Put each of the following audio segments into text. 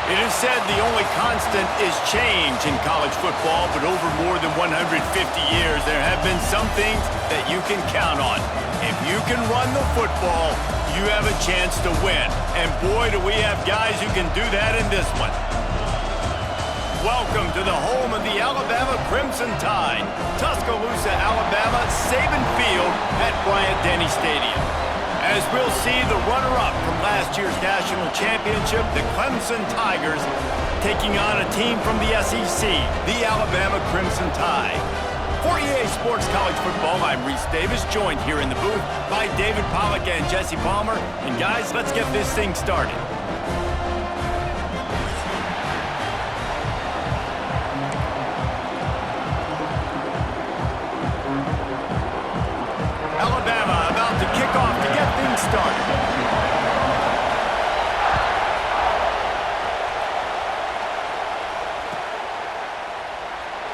It is said the only constant is change in college football, but over more than 150 years, there have been some things that you can count on. If you can run the football, you have a chance to win. And boy, do we have guys who can do that in this one. Welcome to the home of the Alabama Crimson Tide, Tuscaloosa, Alabama, Saban Field at Bryant-Denny Stadium. As we'll see the runner-up from last year's national championship, the Clemson Tigers, taking on a team from the SEC, the Alabama Crimson Tide. For EA Sports College Football, I'm Reese Davis, joined here in the booth by David Pollack and Jesse Palmer. And guys, let's get this thing started. Alabama about to kick off to get things started.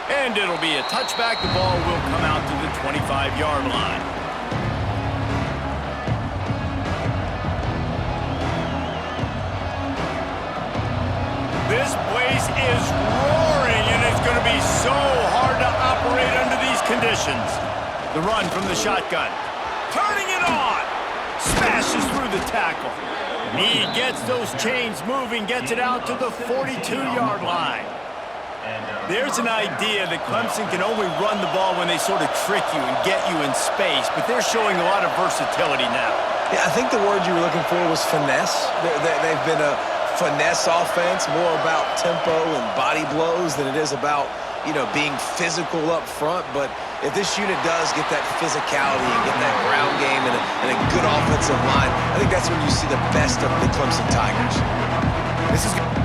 And it'll be a touchback. The ball will come out to the 25-yard line. This place is roaring, and it's going to be so hard to operate under these conditions. The run from the shotgun. Turning it on. Smashes through the tackle. Meade gets those chains moving, gets it out to the 42-yard line. There's an idea that Clemson can only run the ball when they sort of trick you and get you in space, but they're showing a lot of versatility now. Yeah, I think the word you were looking for was finesse. They've been a finesse offense, more about tempo and body blows than it is about, being physical up front. But if this unit does get that physicality and get that ground game and a good offensive line, I think that's when you see the best of the Clemson Tigers.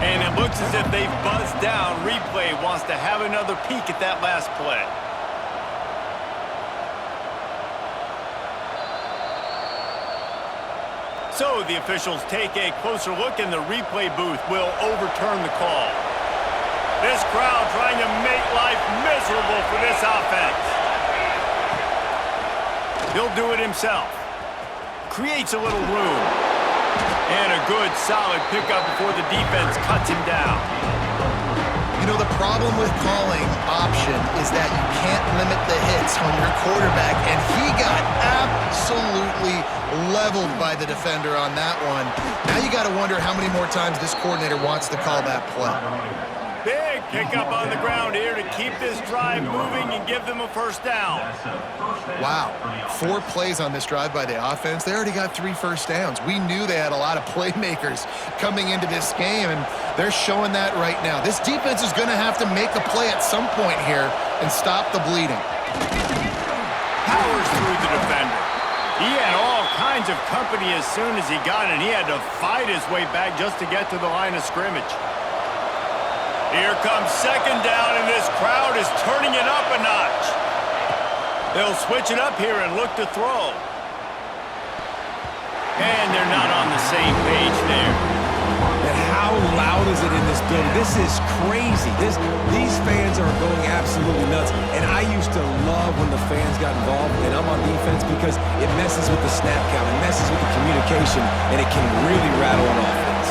And it looks as if they've buzzed down. Replay wants to have another peek at that last play. So the officials take a closer look, and the replay booth will overturn the call. This crowd trying to make life miserable for this offense. He'll do it himself. Creates a little room. And a good, solid pickup before the defense cuts him down. The problem with calling option is that you can't limit the hits on your quarterback, and he got absolutely leveled by the defender on that one. Now you got to wonder how many more times this coordinator wants to call that play. Big pickup on the ground here to keep this drive moving and give them a first down. Wow, 4 plays on this drive by the offense. They already got 3 first downs. We knew they had a lot of playmakers coming into this game, and they're showing that right now. This defense is going to have to make a play at some point here and stop the bleeding. Powers through the defender. He had all kinds of company as soon as he got it. He had to fight his way back just to get to the line of scrimmage. Here comes second down, and this crowd is turning it up a notch. They'll switch it up here and look to throw. And they're not on the same page there. And how loud is it in this building? This is crazy. These fans are going absolutely nuts. And I used to love when the fans got involved, and I'm on defense, because it messes with the snap count, it messes with the communication, and it can really rattle an offense.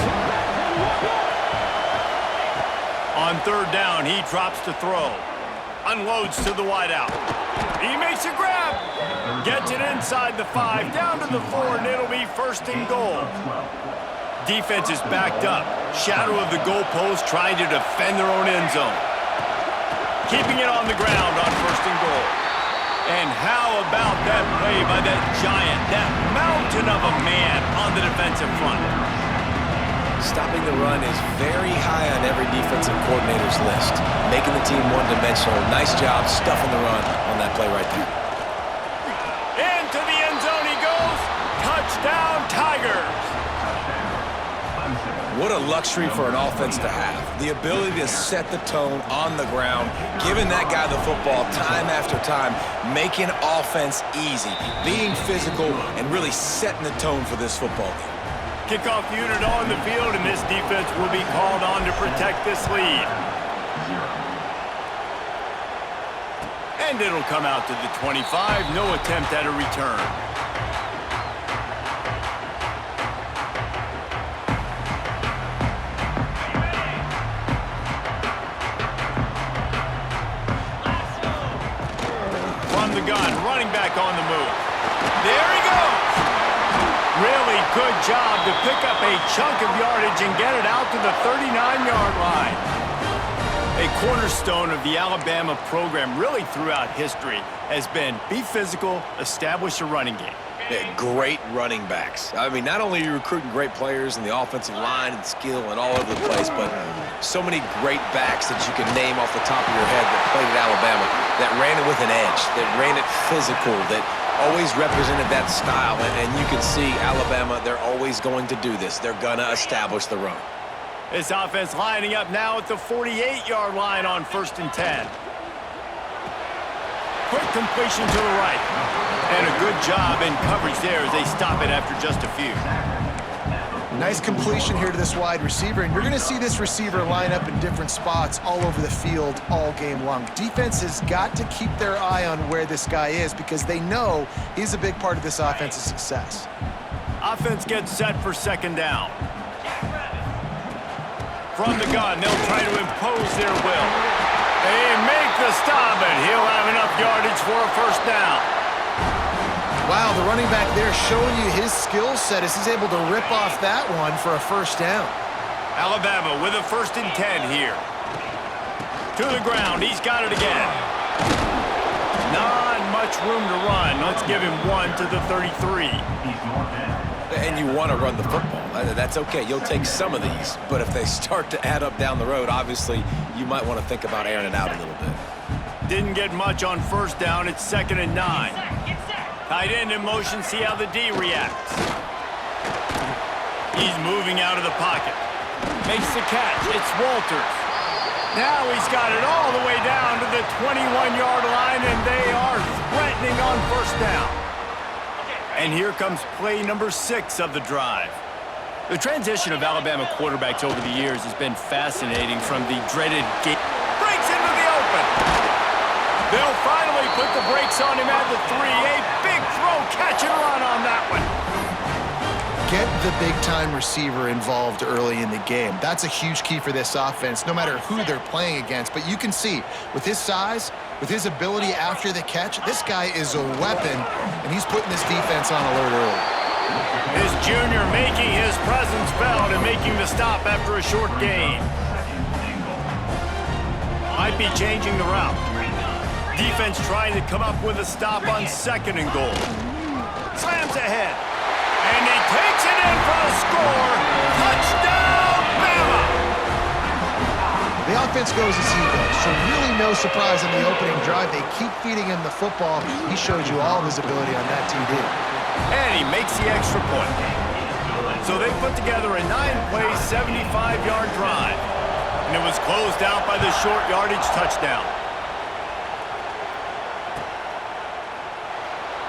On third down, he drops to throw. Unloads to the wideout. He makes a grab. Gets it inside the 5, down to the 4, and it'll be first and goal. Defense is backed up. Shadow of the goalpost, trying to defend their own end zone. Keeping it on the ground on first and goal. And how about that play by that giant, that mountain of a man on the defensive front? Stopping the run is very high on every defensive coordinator's list. Making the team one-dimensional. Nice job stuffing the run on that play right there. Into the end zone he goes. Touchdown, Tigers. What a luxury for an offense to have. The ability to set the tone on the ground, giving that guy the football time after time, making offense easy, being physical, and really setting the tone for this football game. Kickoff unit on the field, and this defense will be called on to protect this lead. And it'll come out to the 25. No attempt at a return. shotgun, running back on the move. There he goes. Really good job to pick up a chunk of yardage and get it out to the 39-yard line. A cornerstone of the Alabama program really throughout history has been be physical, establish a running game. Yeah, great running backs. I mean, not only are you recruiting great players in the offensive line and skill and all over the place, but so many great backs that you can name off the top of your head that played at Alabama, that ran it with an edge, that ran it physical, that always represented that style. And you can see Alabama, they're always going to do this. They're going to establish the run. This offense lining up now at the 48-yard line on 1st and 10. Quick completion to the right. And a good job in coverage there as they stop it after just a few. Nice completion here to this wide receiver, and you're going to see this receiver line up in different spots all over the field all game long. Defense has got to keep their eye on where this guy is because they know he's a big part of this offense's success. Offense gets set for 2nd down. From the gun, they'll try to impose their will. They make the stop, and he'll have enough yardage for a 1st down. Wow, the running back there showing you his skill set as he's able to rip off that one for a 1st down. Alabama with a 1st and 10 here. To the ground, he's got it again. Not much room to run. Let's give him 1 to the 33. And you want to run the football. That's okay. You'll take some of these. But if they start to add up down the road, obviously, you might want to think about airing it out a little bit. Didn't get much on 1st down. It's 2nd and 9. Tight end in motion. See how the D reacts. He's moving out of the pocket. Makes the catch. It's Walters. Now he's got it all the way down to the 21-yard line, and they are threatening on 1st down. And here comes play number 6 of the drive. The transition of Alabama quarterbacks over the years has been fascinating from the dreaded gate. Breaks into the open. They'll finally put the brakes on him at the 3. A big throw, catch and run on that one. Get the big-time receiver involved early in the game. That's a huge key for this offense, no matter who they're playing against. But you can see, with his size, with his ability after the catch, this guy is a weapon, and he's putting this defense on alert early. This junior making his presence felt and making the stop after a short gain. Might be changing the route. Defense trying to come up with a stop on 2nd and goal. Slams ahead. And he takes it in for the score. Touchdown, Bama! The offense goes as he goes, so really no surprise in the opening drive. They keep feeding him the football. He showed you all of his ability on that TD. And he makes the extra point. So they put together a 9-play, 75-yard drive. And it was closed out by the short yardage touchdown.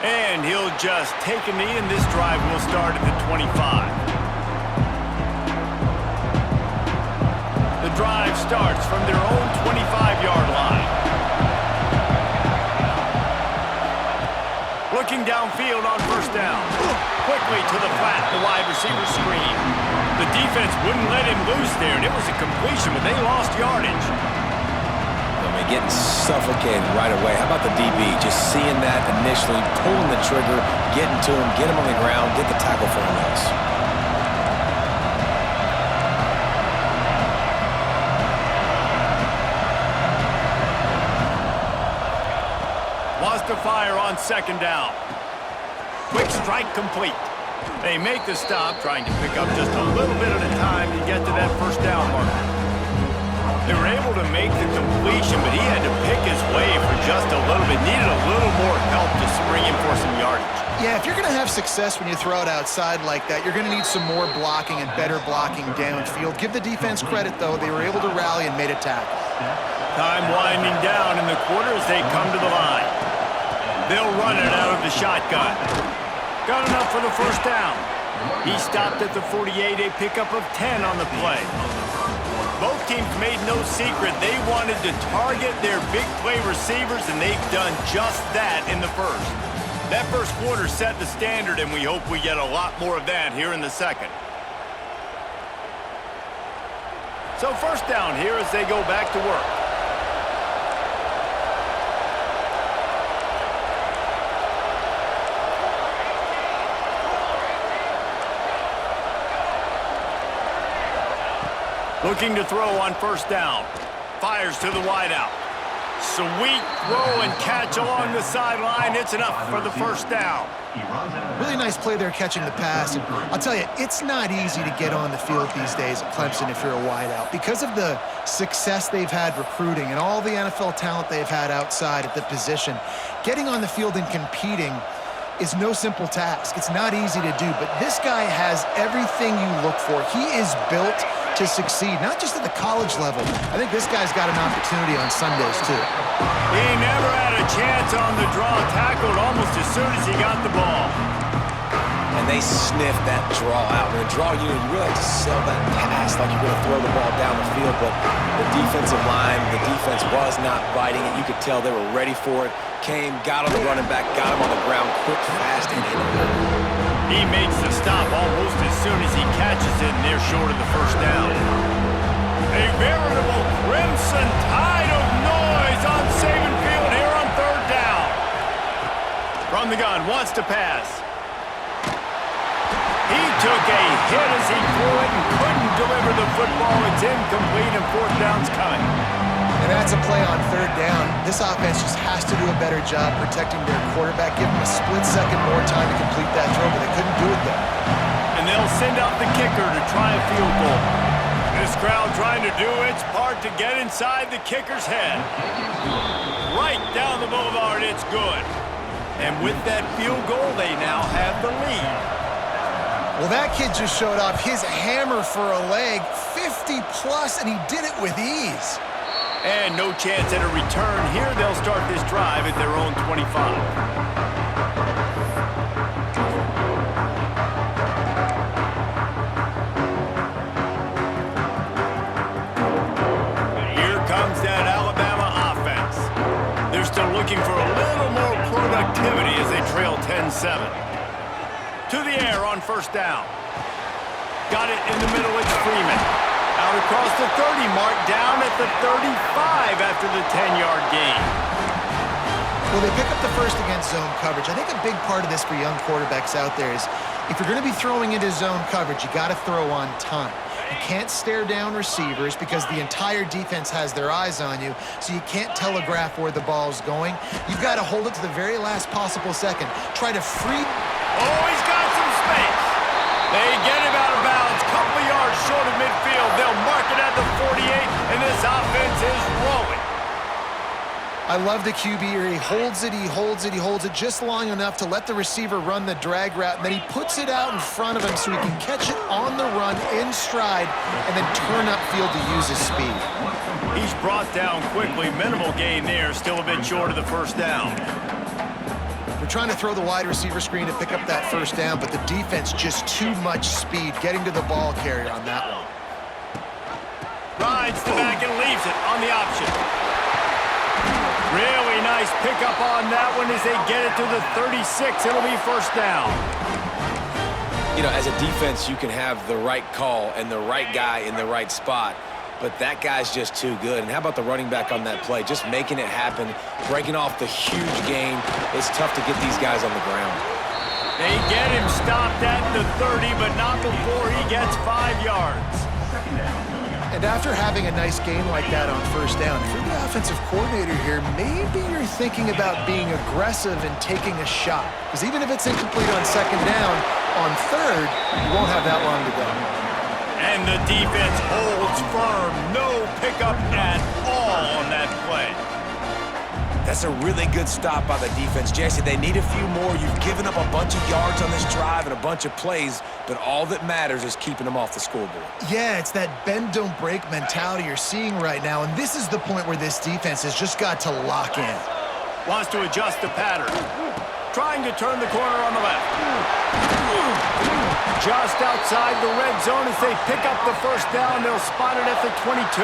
And he'll just take a knee, and this drive will start at the 25. The drive starts from their own 25-yard line. Looking downfield on 1st down. Quickly to the flat, the wide receiver screen. The defense wouldn't let him loose there, and it was a completion, but they lost yardage. I mean, getting suffocated right away. How about the DB? Just seeing that initially, pulling the trigger, getting to him, get him on the ground, get the tackle for a loss. Lost to fire on 2nd down. Quick strike complete. They make the stop, trying to pick up just a little bit at a time to get to that 1st down marker. They were able to make the completion, but he had to pick his way for just a little bit. Needed a little more help to spring him for some yardage. Yeah, if you're going to have success when you throw it outside like that, you're going to need some more blocking and better blocking downfield. Give the defense credit, though. They were able to rally and made a tackle. Time winding down in the quarter as they come to the line. They'll run it out of the shotgun. Got enough for the 1st down. He stopped at the 48, a pickup of 10 on the play. Both teams made no secret they wanted to target their big play receivers, and they've done just that in the 1st. That 1st quarter set the standard, and we hope we get a lot more of that here in the 2nd. So 1st down here as they go back to work. Looking to throw on first down. Fires to the wideout. Sweet throw and catch along the sideline. It's enough for the first down. Really nice play there catching the pass. And I'll tell you, it's not easy to get on the field these days at Clemson if you're a wideout. Because of the success they've had recruiting and all the NFL talent they've had outside at the position, getting on the field and competing is no simple task. It's not easy to do, but this guy has everything you look for. He is built to succeed, not just at the college level. I think this guy's got an opportunity on Sundays, too. He never had a chance on the draw, tackled almost as soon as he got the ball. And they sniffed that draw out. When the draw, you really have to sell that pass like you're going to throw the ball down the field, but the defensive line, the defense was not biting it. You could tell they were ready for it. Came, got on the running back, got him on the ground quick, fast, and hit him. He makes the stop almost as soon as he catches it, and they're short of the first down. A veritable crimson tide of noise on Saban Field here on third down. From the gun, wants to pass. He took a hit as he threw it and couldn't deliver the football. It's incomplete and fourth down's coming. And that's a play on third down. This offense just has to do a better job protecting their quarterback. Give him a split second more time to complete that throw, but they couldn't do it there. And they'll send out the kicker to try a field goal. This crowd trying to do its part to get inside the kicker's head. Right down the boulevard, it's good. And with that field goal, they now have the lead. Well, that kid just showed off his hammer for a leg, 50 plus, and he did it with ease. And no chance at a return here. They'll start this drive at their own 25. Here comes that Alabama offense. They're still looking for a little more productivity as they trail 10-7. To the air on first down. Got it in the middle, it's Freeman. Out across the 30 mark, down at the 35 after the 10-yard gain. Well, they pick up the first against zone coverage. I think a big part of this for young quarterbacks out there is if you're going to be throwing into zone coverage, you got to throw on time. You can't stare down receivers because the entire defense has their eyes on you, so you can't telegraph where the ball's going. You've got to hold it to the very last possible second. Try to free... Oh, he's got some space. They get him out of bounds, couple of yards short of midfield. They'll mark it at the 48, and this offense is rolling. I love the QB here. He holds it, he holds it, he holds it just long enough to let the receiver run the drag route, and then he puts it out in front of him so he can catch it on the run in stride and then turn upfield to use his speed. He's brought down quickly. Minimal gain there, still a bit short of the first down. They're trying to throw the wide receiver screen to pick up that first down, but the defense just too much speed getting to the ball carrier on that one. Rides the back and leaves it on the option. Really nice pickup on that one as they get it to the 36. It'll be first down. You know, as a defense, you can have the right call and the right guy in the right spot, but that guy's just too good. And how about the running back on that play? Just making it happen, breaking off the huge gain. It's tough to get these guys on the ground. They get him stopped at the 30, but not before he gets 5 yards. And after having a nice game like that on first down, if you're the offensive coordinator here, maybe you're thinking about being aggressive and taking a shot. Because even if it's incomplete on second down, on third, you won't have that long to go. And the defense holds firm. No pickup at all on that play. That's a really good stop by the defense. Jesse, they need a few more. You've given up a bunch of yards on this drive and a bunch of plays, but all that matters is keeping them off the scoreboard. Yeah, it's that bend, don't break mentality you're seeing right now, and this is the point where this defense has just got to lock in. Wants to adjust the pattern. Trying to turn the corner on the left. Just outside the red zone as they pick up the first down. They'll spot it at the 22.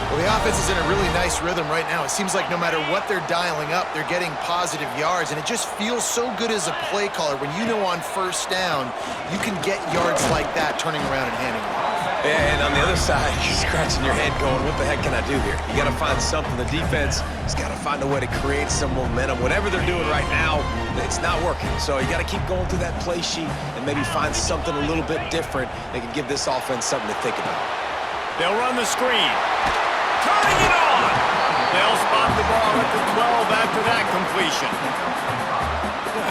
Well, the offense is in a really nice rhythm right now. It seems like no matter what they're dialing up, they're getting positive yards, and it just feels so good as a play caller when you know on first down you can get yards like that turning around and handing it off. And on the other side, you're scratching your head going, what the heck can I do here? You got to find something. The defense has got to find a way to create some momentum. Whatever they're doing right now, it's not working. So you got to keep going through that play sheet and maybe find something a little bit different that can give this offense something to think about. They'll run the screen. Turning it on. They'll spot the ball at the 12 after that completion.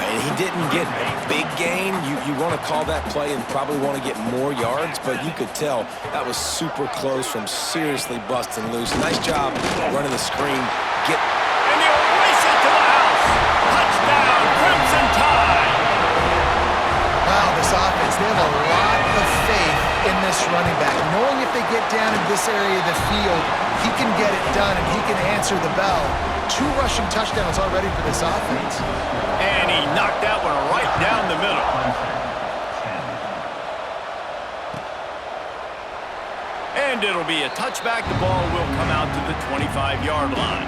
And he didn't get a big gain. You want to call that play and probably want to get more yards, but you could tell that was super close from seriously busting loose. Nice job running the screen. And they'll race it to the house. Touchdown, Crimson Tide. Wow, this offense, they have a lot of faith in this running back. Knowing if they get down in this area of the field, he can get it done and he can answer the bell. 2 rushing touchdowns already for this offense. And he knocked that one right down the middle. And it'll be a touchback. The ball will come out to the 25-yard line.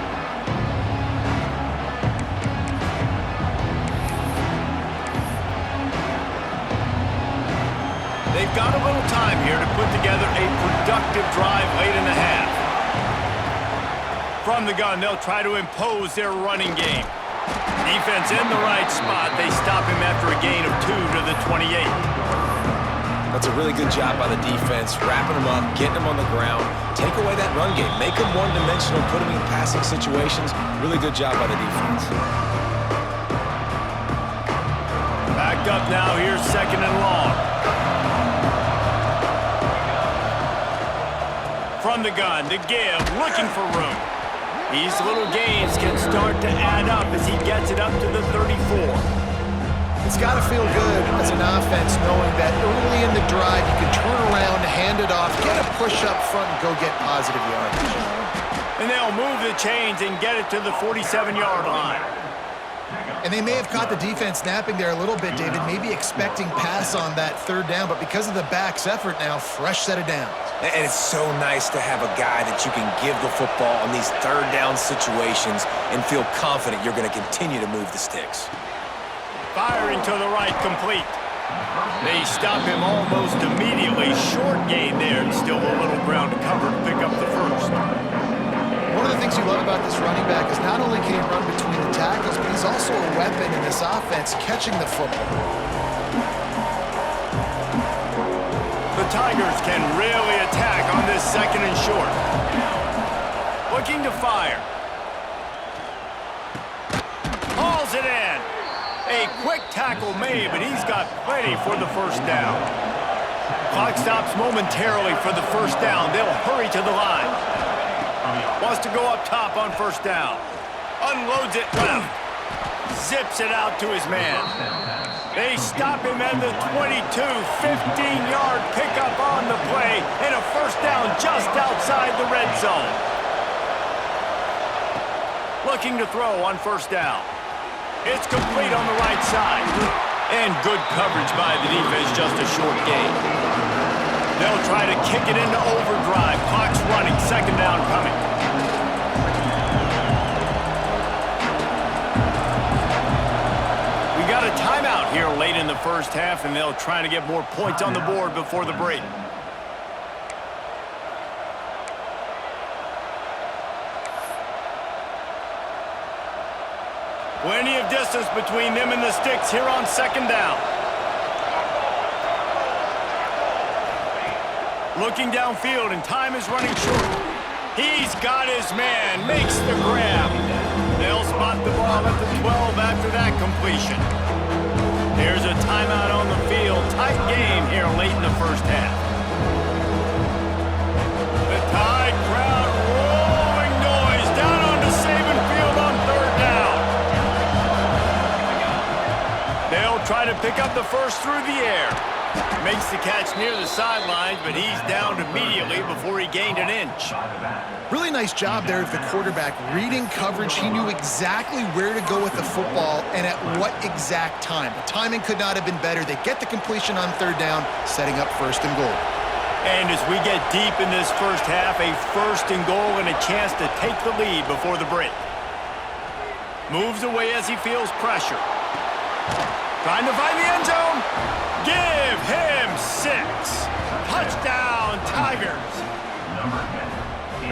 They've got a little time here to put together a productive drive late in the half. From the gun, they'll try to impose their running game. Defense in the right spot. They stop him after a gain of 2 to the 28. That's a really good job by the defense, wrapping him up, getting him on the ground, take away that run game, make him one-dimensional, put him in passing situations. Really good job by the defense. Back up now, here's 2nd and long. From the gun, to give, looking for room. These little gains can start to add up as he gets it up to the 34. It's got to feel good as an offense knowing that early in the drive you can turn around, hand it off, get a push up front, and go get positive yardage. And they'll move the chains and get it to the 47-yard line. And they may have caught the defense napping there a little bit, David, maybe expecting pass on that 3rd down, but because of the back's effort now, fresh set of downs. And it's so nice to have a guy that you can give the football on these 3rd down situations and feel confident you're going to continue to move the sticks. Firing to the right, complete. They stop him almost immediately. Short gain there, and still a little ground to cover to pick up the first. One of the things you love about this running back is not only can he run between the tackles, but he's also a weapon in this offense catching the football. The Tigers can really attack on this 2nd and short. Looking to fire. Hauls it in. A quick tackle made, but he's got plenty for the first down. Clock stops momentarily for the first down. They'll hurry to the line. Wants to go up top on first down. Unloads it left. Zips it out to his man. They stop him at the 22, 15-yard pickup on the play, and a first down just outside the red zone. Looking to throw on first down. It's complete on the right side. And good coverage by the defense, just a short gain. They'll try to kick it into overdrive. Clock's running, 2nd down coming. We got a timeout here late in the first half, and they'll try to get more points on the board before the break. Plenty of distance between them and the sticks here on 2nd down. Looking downfield, and time is running short. He's got his man, makes the grab. They'll spot the ball at the 12 after that completion. There's a timeout on the field. Tight game here late in the first half. The Tide crowd rolling noise down onto Saban Field on 3rd down. They'll try to pick up the first through the air. Makes the catch near the sidelines, but he's downed immediately before he gained an inch. Really nice job there of the quarterback. Reading coverage, he knew exactly where to go with the football and at what exact time. The timing could not have been better. They get the completion on 3rd down, setting up 1st and goal. And as we get deep in this first half, a 1st and goal and a chance to take the lead before the break. Moves away as he feels pressure. Trying to find the end zone. Give him 6. Touchdown, Tigers.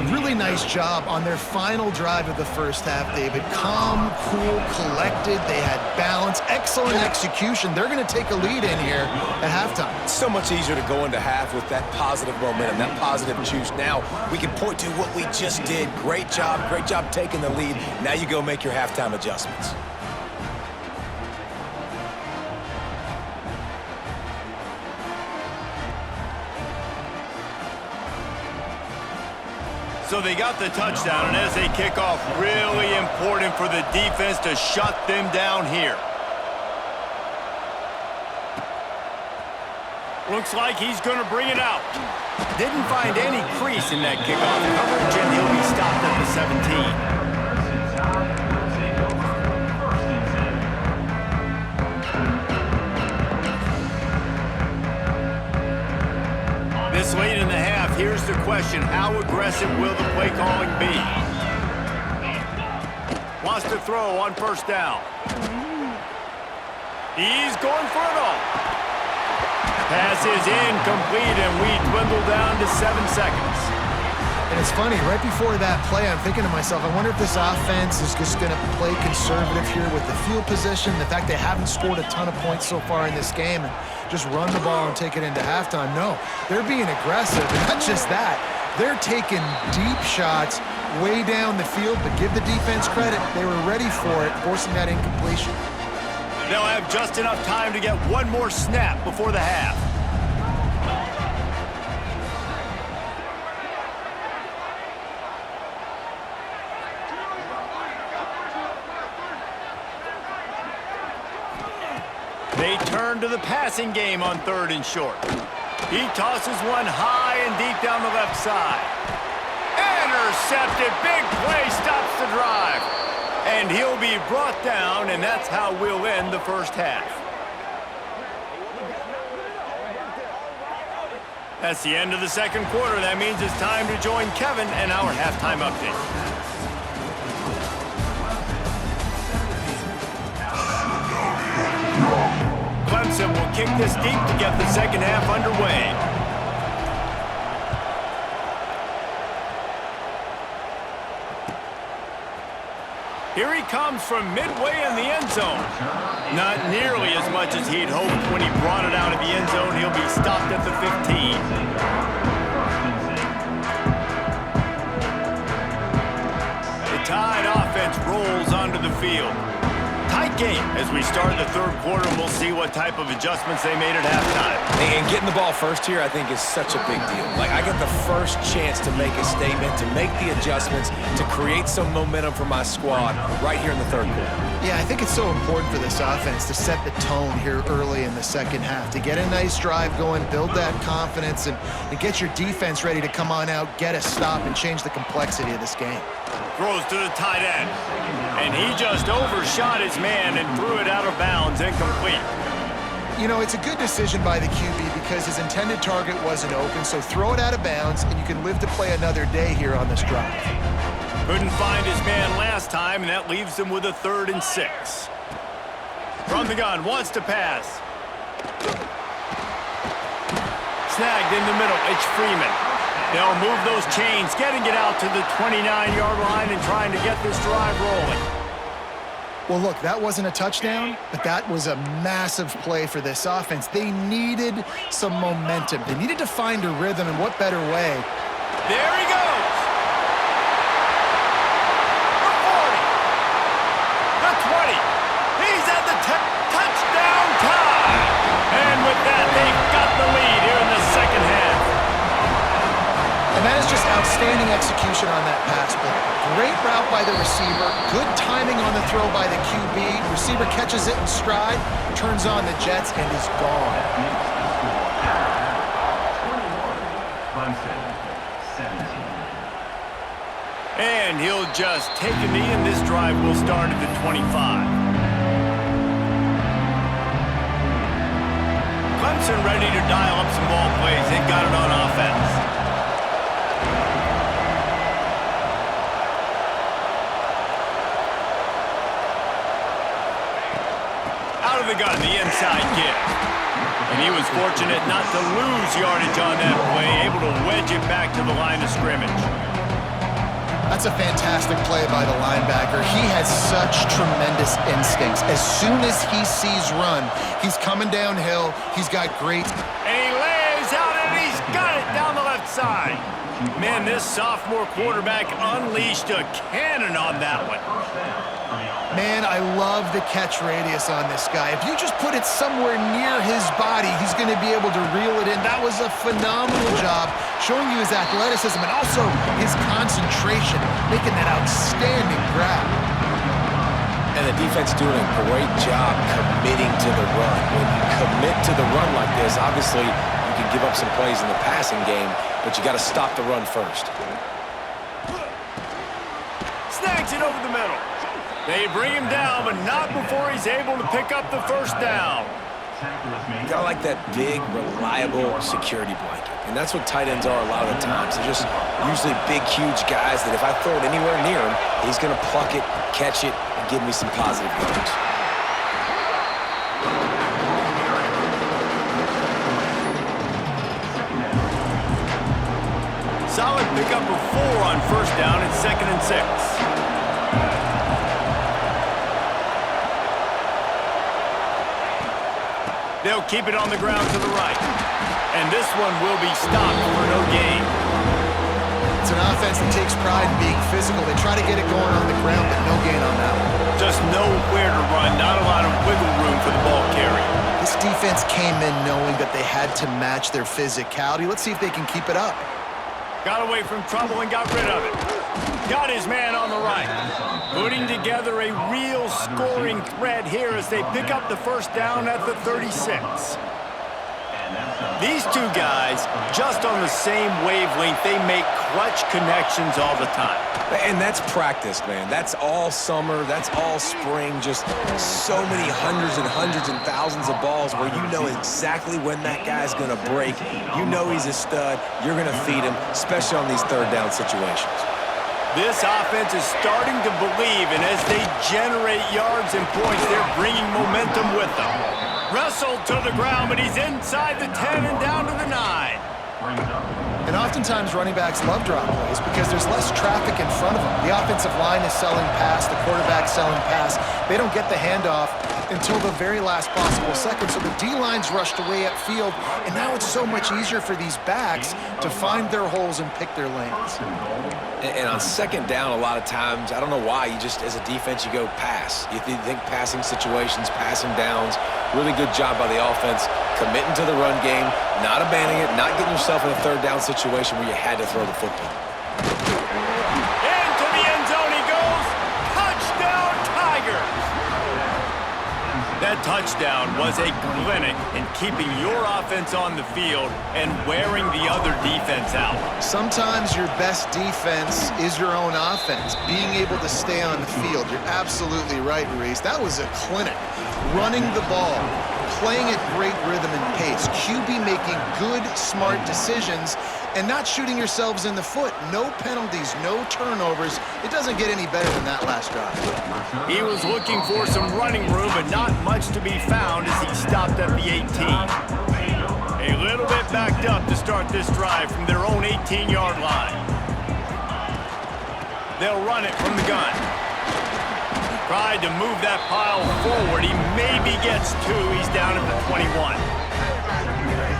really nice job on their final drive of the first half, David. Calm, cool, collected. They had balance, excellent execution. They're going to take a lead in here at halftime. It's so much easier to go into half with that positive momentum, that positive juice. Now we can point to what we just did. Great job taking the lead. Now you go make your halftime adjustments. So they got the touchdown, and as they kick off, really important for the defense to shut them down here. Looks like he's going to bring it out. Didn't find any crease in that kickoff coverage, and he'll be stopped at the 17. This late in the half, here's the question. How aggressive will the play calling be? Wants to throw on first down. He's going for it all. Pass is incomplete, and we dwindle down to 7 seconds. And it's funny, right before that play, I'm thinking to myself, I wonder if this offense is just going to play conservative here with the field position, the fact they haven't scored a ton of points so far in this game, and just run the ball and take it into halftime. No, they're being aggressive, and not just that. They're taking deep shots way down the field, but give the defense credit. They were ready for it, forcing that incompletion. They'll have just enough time to get one more snap before the half. They turn to the passing game on 3rd and short. He tosses one high and deep down the left side. Intercepted. Big play stops the drive. And he'll be brought down, and that's how we'll end the first half. That's the end of the second quarter. That means it's time to join Kevin and our halftime update. Clemson will kick this deep to get the second half underway. Here he comes from midway in the end zone. Not nearly as much as he'd hoped when he brought it out of the end zone. He'll be stopped at the 15. The Tide offense rolls onto the field. Tight game as we start the third quarter. We'll see what type of adjustments they made at halftime. And getting the ball first here, I think, is such a big deal. Like, I get the first chance to make a statement, to make the adjustments, to create some momentum for my squad right here in the third quarter. Yeah, I think it's so important for this offense to set the tone here early in the second half, to get a nice drive going, build that confidence, and get your defense ready to come on out, get a stop, and change the complexity of this game. Throws to the tight end. And he just overshot his man and threw it out of bounds, incomplete. You know, it's a good decision by the QB because his intended target wasn't open, so throw it out of bounds, and you can live to play another day here on this drive. Couldn't find his man last time, and that leaves him with a 3rd and 6. From the gun, wants to pass. Snagged in the middle, it's Freeman. They'll move those chains, getting it out to the 29-yard line and trying to get this drive rolling. Well, look, that wasn't a touchdown, but that was a massive play for this offense. They needed some momentum. They needed to find a rhythm, and what better way? There he goes. The 40. The 20. He's at the touchdown tie. And with that, they've got the lead here in the second half. And that is just outstanding execution on that pass play. Great route by the receiver, good timing on the throw by the QB. Receiver catches it in stride, turns on the jets, and is gone. And he'll just take a knee, and this drive will start at the 25. Clemson ready to dial up some ball plays. They've got it on offense. Out of the gun, the inside kick. And he was fortunate not to lose yardage on that play, able to wedge it back to the line of scrimmage. That's a fantastic play by the linebacker. He has such tremendous instincts. As soon as he sees run, he's coming downhill. He's got great... And he lays out, and he's got it down the left side. Man, this sophomore quarterback unleashed a cannon on that one. Man, I love the catch radius on this guy. If you just put it somewhere near his body, he's going to be able to reel it in. That was a phenomenal job, showing you his athleticism and also his concentration, making that outstanding grab. And the defense doing a great job committing to the run. When you commit to the run like this, obviously you can give up some plays in the passing game, but you got to stop the run first. Snags it over the middle. They bring him down, but not before he's able to pick up the first down. Got like that big, reliable security blanket. And that's what tight ends are a lot of the times. They're just usually big, huge guys that if I throw it anywhere near him, he's going to pluck it, catch it, and give me some positive yards. Solid pickup of 4 on first down and 2nd and 6. They'll keep it on the ground to the right. And this one will be stopped for no gain. It's an offense that takes pride in being physical. They try to get it going on the ground, but no gain on that one. Just nowhere to run, not a lot of wiggle room for the ball carrier. This defense came in knowing that they had to match their physicality. Let's see if they can keep it up. Got away from trouble and got rid of it. Got his man on the right. Putting together a real scoring threat here as they pick up the first down at the 36. These two guys, just on the same wavelength, they make clutch connections all the time. And that's practice, man. That's all summer. That's all spring. Just so many hundreds and thousands of balls where you know exactly when that guy's going to break. You know he's a stud. You're going to feed him, especially on these third down situations. This offense is starting to believe, and as they generate yards and points, they're bringing momentum with them. Wrestled to the ground, but he's inside the 10 and down to the 9. And oftentimes running backs love drop plays because there's less traffic in front of them. The offensive line is selling pass, the quarterback's selling pass. They don't get the handoff until the very last possible second. So the D-line's rushed away upfield, and now it's so much easier for these backs to find their holes and pick their lanes. And on second down, a lot of times, I don't know why, you just, as a defense, you go pass. You think passing situations, passing downs. Really good job by the offense, committing to the run game, not abandoning it, not getting yourself in a third down situation where you had to throw the football. Into the end zone he goes. Touchdown, Tigers! That touchdown was a clinic in keeping your offense on the field and wearing the other defense out. Sometimes your best defense is your own offense, being able to stay on the field. You're absolutely right, Reese. That was a clinic. Running the ball, playing at great rhythm and pace, QB making good, smart decisions, and not shooting yourselves in the foot. No penalties, no turnovers. It doesn't get any better than that last drive. He was looking for some running room, but not much to be found as he stopped at the 18. A little bit backed up to start this drive from their own 18-yard line. They'll run it from the gun. Tried to move that pile forward. He maybe gets 2. He's down at the 21.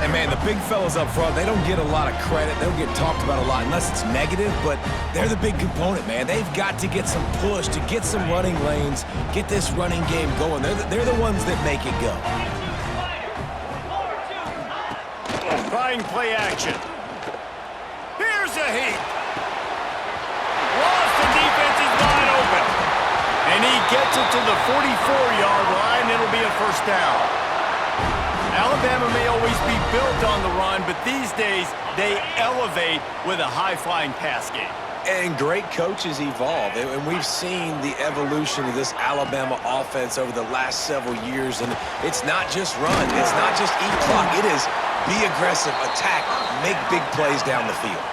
And, man, the big fellas up front, they don't get a lot of credit. They don't get talked about a lot unless it's negative, but they're the big component, man. They've got to get some push, to get some running lanes, get this running game going. They're the ones that make it go. Trying play action. Here's a heat. Lost, the defense is wide open. And he gets it to the 44-yard line. It'll be a first down. Alabama may always be built on the run, but these days they elevate with a high-flying pass game. And great coaches evolve, and we've seen the evolution of this Alabama offense over the last several years, and it's not just run, it's not just eat clock, it is be aggressive, attack, make big plays down the field.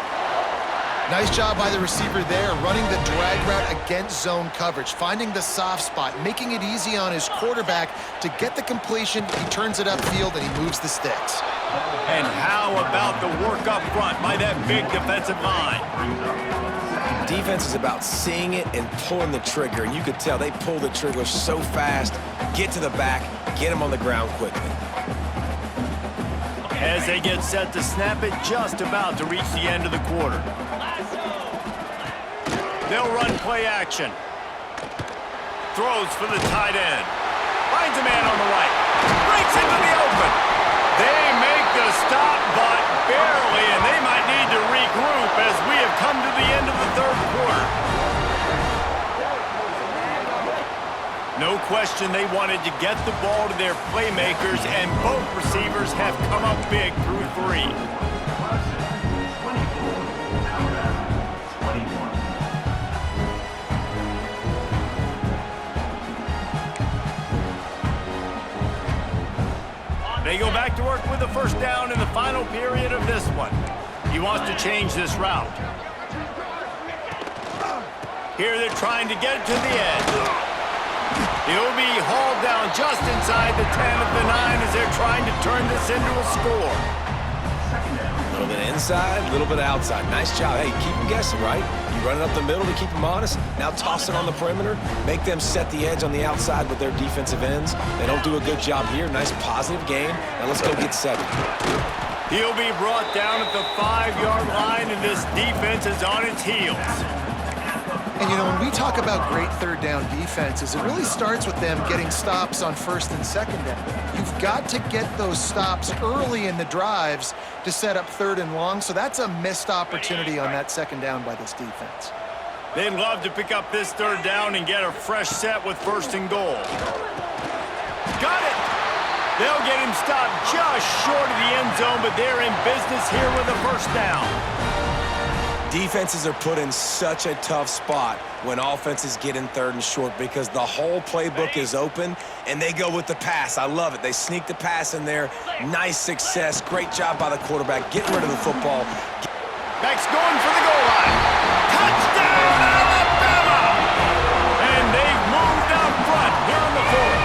Nice job by the receiver there, running the drag route against zone coverage, finding the soft spot, making it easy on his quarterback to get the completion. He turns it upfield, and he moves the sticks. And how about the work up front by that big defensive line? Defense is about seeing it and pulling the trigger, and you could tell they pull the trigger so fast, get to the back, get him on the ground quickly. As they get set to snap it, just about to reach the end of the quarter. They'll run play action. Throws for the tight end. Finds a man on the right. Breaks into the open. They make the stop, but barely, and they might need to regroup as we have come to the end of the third quarter. No question they wanted to get the ball to their playmakers, and both receivers have come up big through three. They go back to work with the first down in the final period of this one. He wants to change this route. Here they're trying to get it to the edge. He'll be hauled down just inside the 10 of the 9 as they're trying to turn this into a score. A little bit inside, a little bit outside. Nice job. Hey, keep them guessing, right? You run it up the middle to keep them honest. Now toss it on the perimeter. Make them set the edge on the outside with their defensive ends. They don't do a good job here. Nice positive game. Now let's go get 7. He'll be brought down at the 5-yard line, and this defense is on its heels. And, you know, when we talk about great third down defenses, it really starts with them getting stops on first and second down. You've got to get those stops early in the drives to set up third and long, so that's a missed opportunity on that second down by this defense. They'd love to pick up this third down and get a fresh set with first and goal. Got it! They'll get him stopped just short of the end zone, but they're in business here with a first down. Defenses are put in such a tough spot when offenses get in third and short because the whole playbook is open and they go with the pass. I love it. They sneak the pass in there. Nice success. Great job by the quarterback getting rid of the football. Back's going for the goal line. Touchdown, Alabama! And they've moved out front here in the fourth.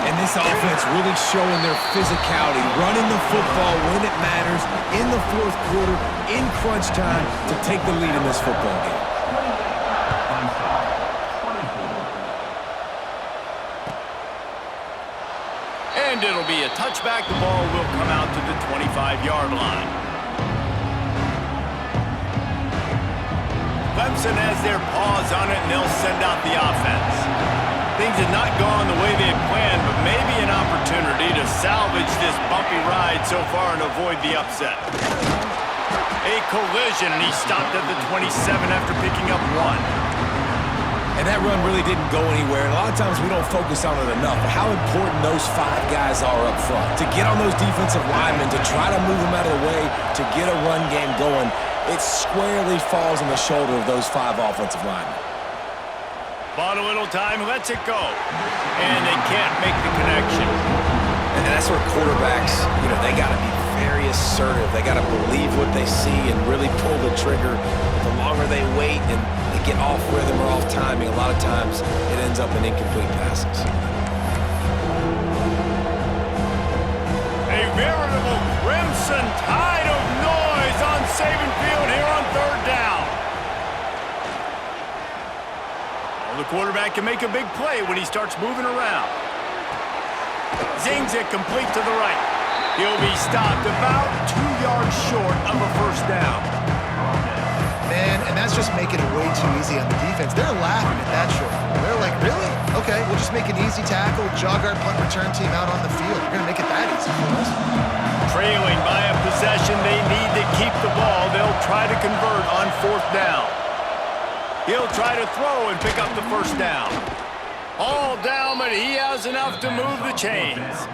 And this offense really showing their physicality, running the football when it matters, in the fourth quarter, in crunch time, to take the lead in this football game. And it'll be a touchback. The ball will come out to the 25-yard line. Clemson has their paws on it, and they'll send out the offense. Things had not gone the way they had planned, but maybe an opportunity to salvage this bumpy ride so far and avoid the upset. A collision, and he stopped at the 27 after picking up 1. And that run really didn't go anywhere. And a lot of times we don't focus on it enough. But how important those 5 guys are up front. To get on those defensive linemen, to try to move them out of the way, to get a run game going, it squarely falls on the shoulder of those 5 offensive linemen. Bought a little time, lets it go. And they can't make the connection. And that's where quarterbacks, they got to be very assertive. They got to believe what they see and really pull the trigger. But the longer they wait and they get off rhythm or off timing, a lot of times it ends up in incomplete passes. A veritable crimson tide of noise on Saban Field here on third down. The quarterback can make a big play when he starts moving around. Zings it complete to the right. He'll be stopped about 2 yards short of a first down. Man, and that's just making it way too easy on the defense. They're laughing at that short. They're like, really? Okay, we'll just make an easy tackle, jog our punt return team out on the field. We're going to make it that easy for us. Trailing by a possession, they need to keep the ball. They'll try to convert on fourth down. He'll try to throw and pick up the first down. All down, but he has enough to move the chains.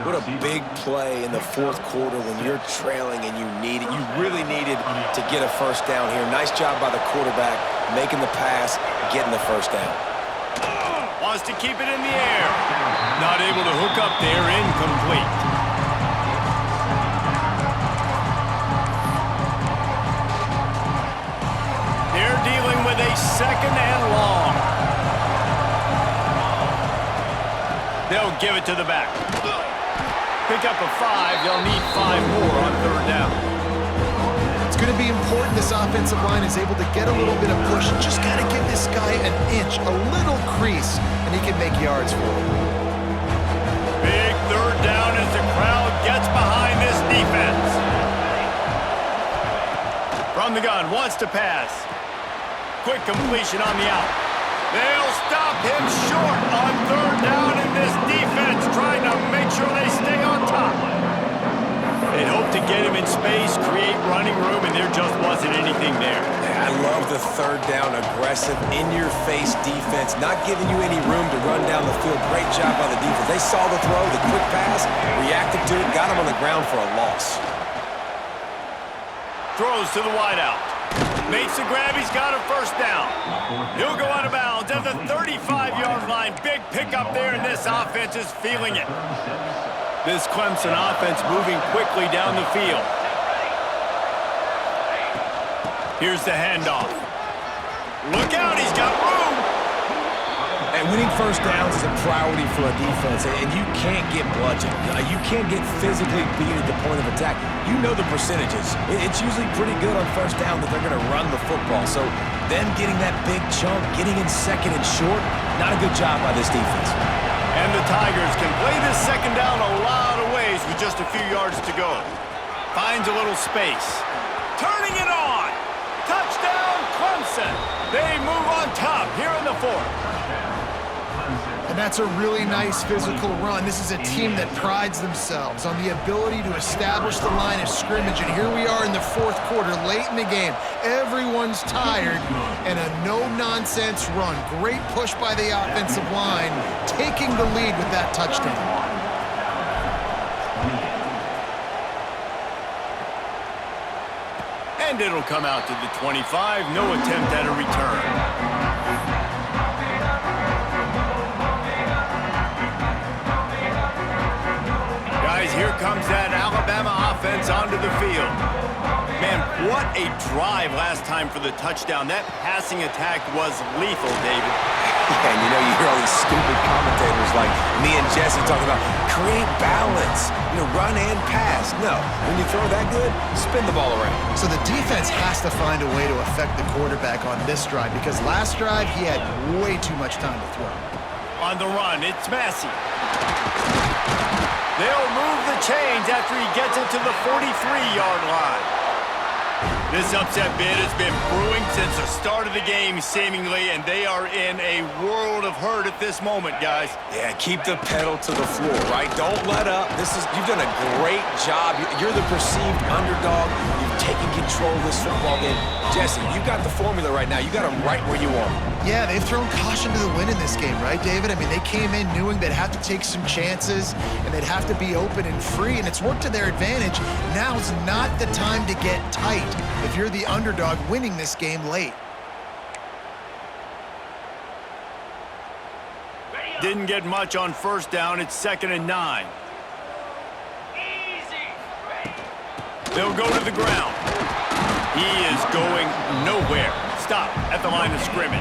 What a big play in the fourth quarter when you're trailing and you need it. You really needed to get a first down here. Nice job by the quarterback, making the pass, getting the first down. Wants to keep it in the air. Not able to hook up there, incomplete. They're dealing with a second and long. They'll give it to the back. Pick up a 5. They'll need 5 more on third down. It's going to be important important this offensive line is able to get a little bit of push. Just got to give this guy an inch, a little crease, and he can make yards for it. Big third down as the crowd gets behind this defense. From the gun, wants to pass. Quick completion on the out. They'll stop him short on third down, and this defense trying to make sure they stay on top. They hope to get him in space, create running room, and there just wasn't anything there. I love the third down, aggressive, in-your-face defense, not giving you any room to run down the field. Great job by the defense. They saw the throw, the quick pass, reacted to it, got him on the ground for a loss. Throws to the wideout. Makes the grab. He's got a first down. He'll go out of bounds at the 35-yard line. Big pickup there, and this offense is feeling it. This Clemson offense moving quickly down the field. Here's the handoff. Look out, he's got room. And winning first downs is a priority for a defense, and you can't get bludgeoned. You can't get physically beat at the point of attack. You know the percentages. It's usually pretty good on first down that they're going to run the football. So them getting that big chunk, getting in second and short, not a good job by this defense. And the Tigers can play this second down a lot of ways with just a few yards to go. Finds a little space. Turning it on. Touchdown, Clemson. They move on top here in the fourth. And that's a really nice physical run. This is a team that prides themselves on the ability to establish the line of scrimmage. And here we are in the fourth quarter, late in the game. Everyone's tired, and a no-nonsense run. Great push by the offensive line, taking the lead with that touchdown. And it'll come out to the 25. No attempt at a return. Guys, here comes that Alabama offense onto the field. Man, what a drive last time for the touchdown. That passing attack was lethal, David. Yeah, and you know, you hear all these stupid commentators like me and Jesse talking about create balance, run and pass. No, when you throw that good, spin the ball around. So the defense has to find a way to affect the quarterback on this drive, because last drive he had way too much time to throw. On the run, it's Massey. They'll move the chains after he gets it to the 43-yard line. This upset bid has been brewing since the start of the game, seemingly, and they are in a world of hurt at this moment, guys. Yeah, keep the pedal to the floor, right? Don't let up. You've done a great job. You're the perceived underdog. You've taken control of this football game. Jesse, you got the formula right now. You got them right where you want them. Yeah, they've thrown caution to the wind in this game, right, David? I mean, they came in knowing they'd have to take some chances and they'd have to be open and free, and it's worked to their advantage. Now's not the time to get tight if you're the underdog winning this game late. Didn't get much on first down. It's 2nd and 9. They'll go to the ground. He is going nowhere. Stop at the line of scrimmage.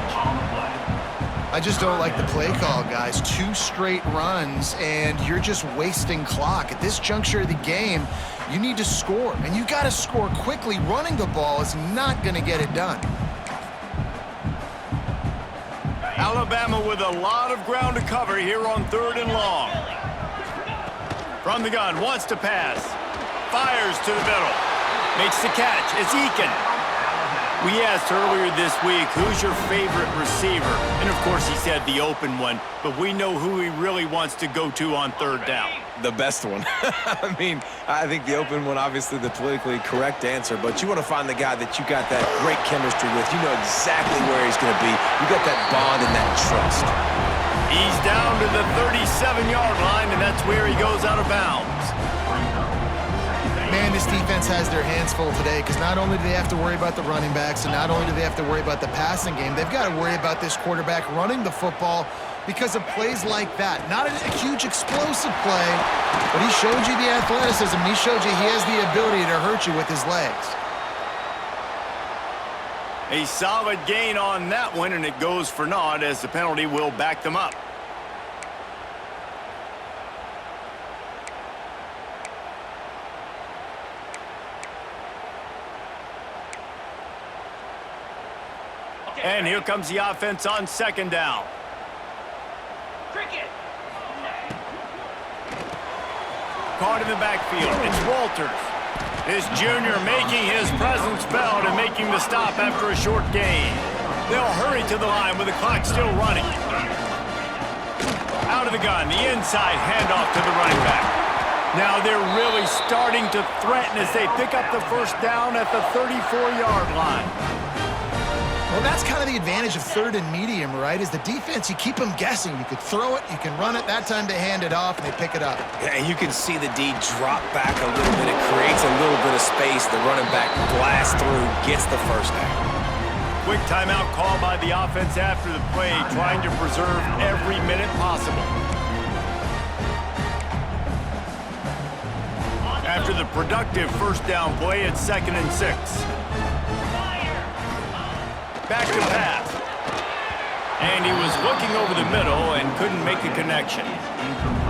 I just don't like the play call, guys. 2 straight runs, and you're just wasting clock. At this juncture of the game, you need to score, and you got to score quickly. Running the ball is not going to get it done. Alabama with a lot of ground to cover here on 3rd and long. From the gun, wants to pass. Fires to the middle. Makes the catch. It's Eakin. We asked earlier this week, who's your favorite receiver? And, of course, he said the open one, but we know who he really wants to go to on 3rd down. The best one. I mean, I think the open one, obviously the politically correct answer, but you want to find the guy that you got that great chemistry with. You know exactly where he's going to be. You got that bond and that trust. He's down to the 37-yard line, and that's where he goes out of bounds. Man, this defense has their hands full today, because not only do they have to worry about the running backs, and not only do they have to worry about the passing game, they've got to worry about this quarterback running the football because of plays like that. Not a huge explosive play, but he showed you the athleticism. He showed you he has the ability to hurt you with his legs. A solid gain on that one, and it goes for naught as the penalty will back them up. And here comes the offense on second down. Caught in the backfield. It's Walters. This junior making his presence felt and making the stop after a short gain. They'll hurry to the line with the clock still running. Out of the gun, the inside handoff to the running back. Now they're really starting to threaten as they pick up the first down at the 34-yard line. Well, that's kind of the advantage of third and medium, right? Is the defense, you keep them guessing. You could throw it, you can run it. That time they hand it off, and they pick it up. Yeah, and you can see the D drop back a little bit. It creates a little bit of space. The running back blasts through, gets the first down. Quick timeout call by the offense after the play, trying to preserve every minute possible. After the productive first down play, it's 2nd and 6. Back to pass. And he was looking over the middle and couldn't make a connection.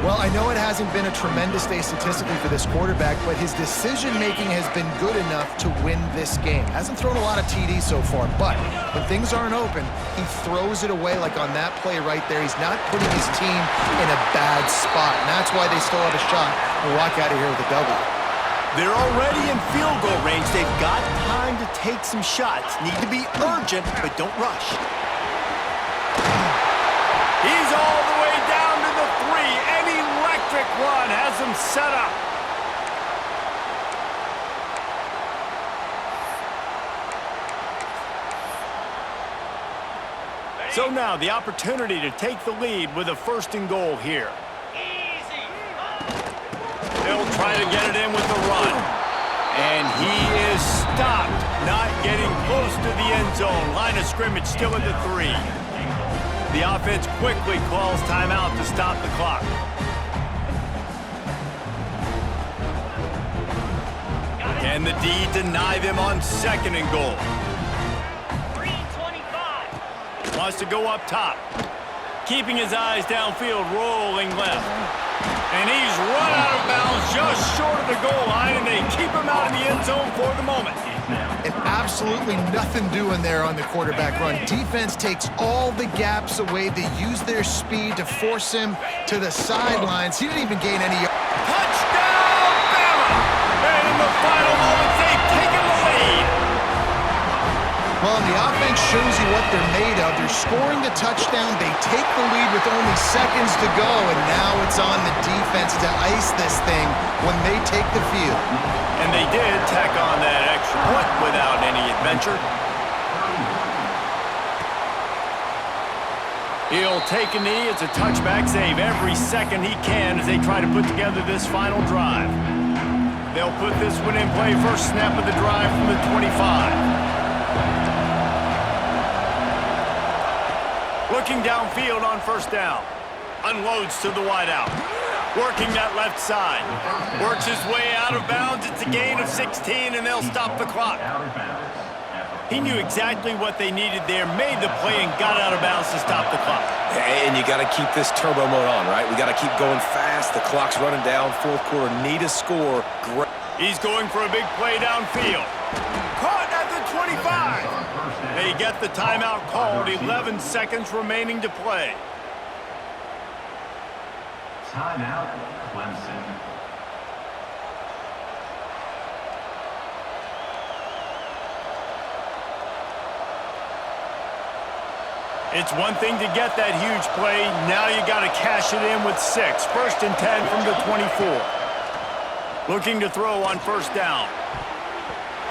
Well, I know it hasn't been a tremendous day statistically for this quarterback, but his decision-making has been good enough to win this game. Hasn't thrown a lot of TDs so far, but when things aren't open, he throws it away like on that play right there. He's not putting his team in a bad spot, and that's why they still have a shot to walk out of here with a W. They're already in field goal range. They've got time to take some shots. Need to be urgent, but don't rush. He's all the way down to the 3. An electric run has him set up. So now the opportunity to take the lead with a 1st and goal here. They'll try to get it in with the run. And he is stopped, not getting close to the end zone. Line of scrimmage still at the 3. The offense quickly calls timeout to stop the clock. Can the D deny them on 2nd and goal? 3:25. Wants to go up top. Keeping his eyes downfield, rolling left. And he's run out of bounds just short of the goal line, and they keep him out of the end zone for the moment. And absolutely nothing doing there on the quarterback run. Defense takes all the gaps away. They use their speed to force him to the sidelines. He didn't even gain any. Touchdown, Bama! And in the final moments, they've taken the lead. Well, the offense shows you what they're made of. They're scoring the touchdown. They take the lead with only seconds to go, and now it's on the defense to ice this thing when they take the field. And they did tack on that extra point without any adventure. He'll take a knee. It's a touchback save every second he can as they try to put together this final drive. They'll put this one in play first snap of the drive from the 25. Looking downfield on 1st down. Unloads to the wideout. Working that left side. Works his way out of bounds. It's a gain of 16, and they'll stop the clock. He knew exactly what they needed there, made the play, and got out of bounds to stop the clock. And you got to keep this turbo mode on, right? We got to keep going fast. The clock's running down. 4th quarter, need a score. Great. He's going for a big play downfield. Caught at the 25. They get the timeout called. 11 seconds remaining to play. Timeout, Clemson. It's one thing to get that huge play. Now you got to cash it in with 6. 1st and 10 from the 24. Looking to throw on 1st down.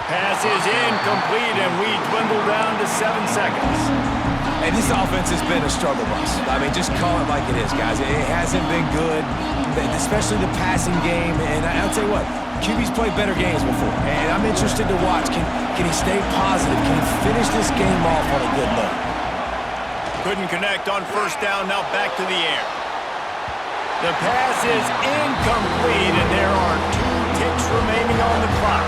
Pass is incomplete, and we dwindle down to 7 seconds. And this offense has been a struggle bus. I mean, just call it like it is, guys. It hasn't been good, especially the passing game. And I'll tell you what, QB's played better games before. And I'm interested to watch. Can he stay positive? Can he finish this game off on a good note? Couldn't connect on 1st down, now back to the air. The pass is incomplete, and there are 2 ticks remaining on the clock.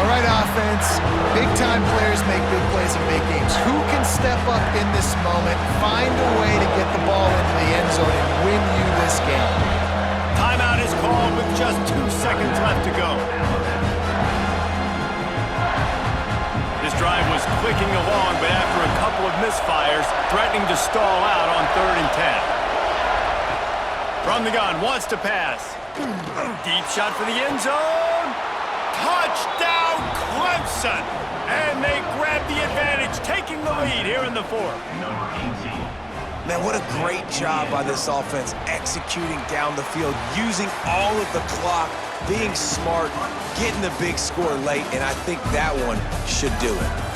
All right, offense. Big-time players make big plays in big games. Who can step up in this moment, find a way to get the ball into the end zone and win you this game? Timeout is called with just 2 seconds left to go. This drive was clicking along, but after a couple couple of misfires, threatening to stall out on 3rd and 10. From the gun, wants to pass. Deep shot for the end zone. Touchdown, Clemson! And they grab the advantage, taking the lead here in the 4th. Number 18. Man, what a great job by this offense executing down the field, using all of the clock, being smart, getting the big score late, and I think that one should do it.